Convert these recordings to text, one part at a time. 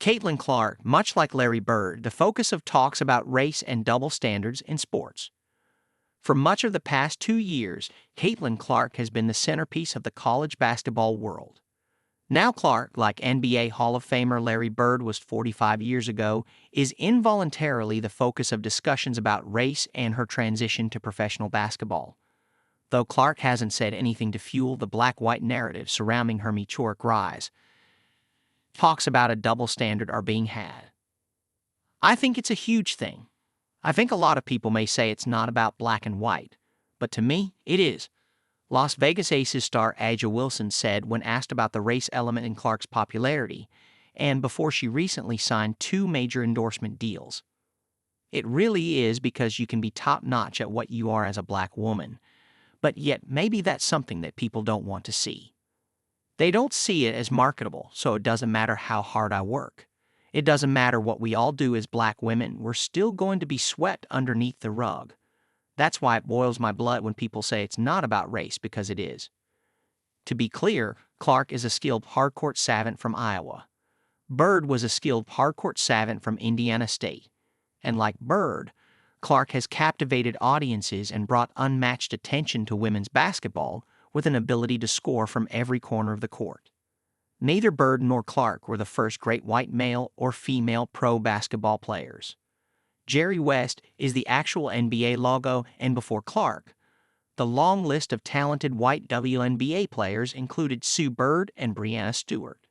Caitlin Clark, much like Larry Bird, the focus of talks about race and double standards in sports. For much of the past 2 years, Caitlin Clark has been the centerpiece of the college basketball world. Now Clark, like NBA Hall of Famer Larry Bird was 45 years ago, is involuntarily the focus of discussions about race and her transition to professional basketball. Though Clark hasn't said anything to fuel the black-white narrative surrounding her meteoric rise, talks about a double standard are being had. I think it's a huge thing. I think a lot of people may say it's not about black and white, but to me, it is. Las Vegas Aces star A'ja Wilson said when asked about the race element in Clark's popularity, and before she recently signed 2 major endorsement deals. It really is because you can be top-notch at what you are as a black woman, but yet maybe that's something that people don't want to see. They don't see it as marketable, so it doesn't matter how hard I work. It doesn't matter what we all do as black women, we're still going to be swept underneath the rug. That's why it boils my blood when people say it's not about race, because it is. To be clear, Clark is a skilled hardcourt savant from Iowa. Bird was a skilled hardcourt savant from Indiana State. And like Bird, Clark has captivated audiences and brought unmatched attention to women's basketball with an ability to score from every corner of the court. Neither Bird nor Clark were the first great white male or female pro basketball players. Jerry West is the actual NBA logo, and before Clark, the long list of talented white WNBA players included Sue Bird and Breanna Stewart.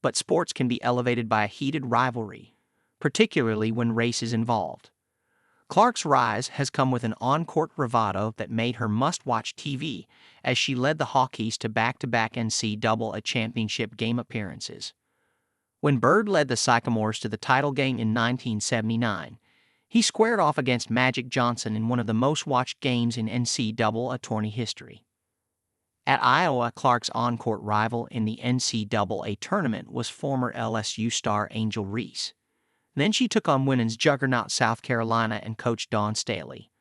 But sports can be elevated by a heated rivalry, particularly when race is involved. Clark's rise has come with an on-court bravado that made her must-watch TV as she led the Hawkeyes to back-to-back NCAA championship game appearances. When Bird led the Sycamores to the title game in 1979, he squared off against Magic Johnson in one of the most-watched games in NCAA tourney history. At Iowa, Clark's on-court rival in the NCAA tournament was former LSU star Angel Reese. Then she took on women's juggernaut South Carolina and coach Dawn Staley.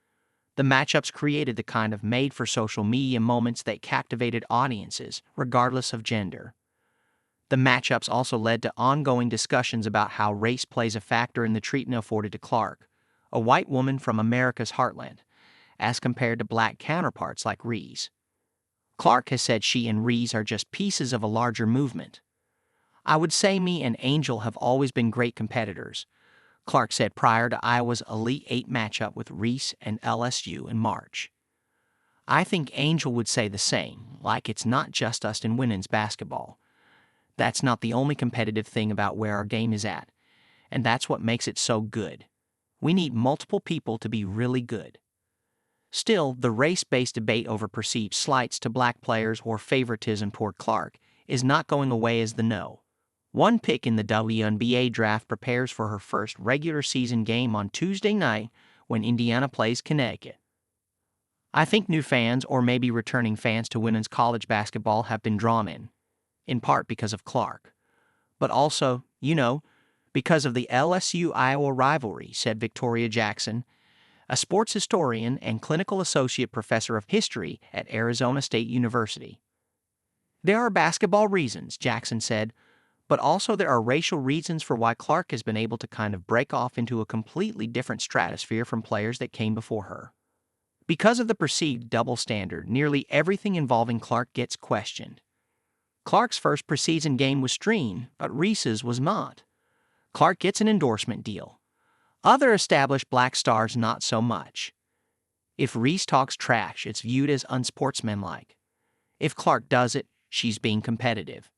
The matchups created the kind of made-for-social media moments that captivated audiences, regardless of gender. The matchups also led to ongoing discussions about how race plays a factor in the treatment afforded to Clark, a white woman from America's heartland, as compared to black counterparts like Reese. Clark has said she and Reese are just pieces of a larger movement. I would say me and Angel have always been great competitors, Clark said prior to Iowa's Elite Eight matchup with Reese and LSU in March. I think Angel would say the same, like it's not just us in women's basketball. That's not the only competitive thing about where our game is at, and that's what makes it so good. We need multiple people to be really good. Still, the race-based debate over perceived slights to black players or favoritism toward Clark is not going away as the no. One pick in the WNBA draft prepares for her first regular season game on Tuesday night when Indiana plays Connecticut. I think new fans or maybe returning fans to women's college basketball have been drawn in part because of Clark. But also, because of the LSU-Iowa rivalry, said Victoria Jackson, a sports historian and clinical associate professor of history at Arizona State University. There are basketball reasons, Jackson said, but also there are racial reasons for why Clark has been able to kind of break off into a completely different stratosphere from players that came before her. Because of the perceived double standard, nearly everything involving Clark gets questioned. Clark's first preseason game was streamed, but Reese's was not. Clark gets an endorsement deal. Other established black stars not so much. If Reese talks trash, it's viewed as unsportsmanlike. If Clark does it, she's being competitive.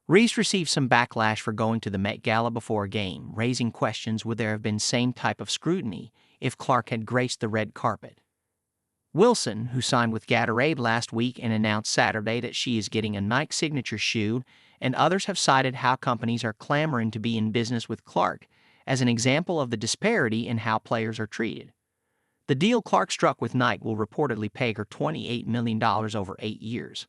Reese received some backlash for going to the Met Gala before a game, raising questions would there have been same type of scrutiny if Clark had graced the red carpet. Wilson, who signed with Gatorade last week and announced Saturday that she is getting a Nike signature shoe, and others have cited how companies are clamoring to be in business with Clark as an example of the disparity in how players are treated. The deal Clark struck with Nike will reportedly pay her $28 million over 8 years,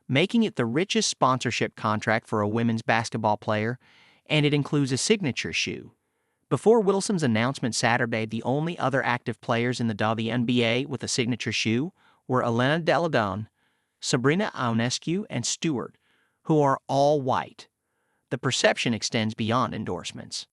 making it the richest sponsorship contract for a women's basketball player, and it includes a signature shoe. Before Wilson's announcement Saturday, the only other active players in the WNBA with a signature shoe were Elena Delle Donne, Sabrina Ionescu, and Stewart, who are all white. the perception extends beyond endorsements.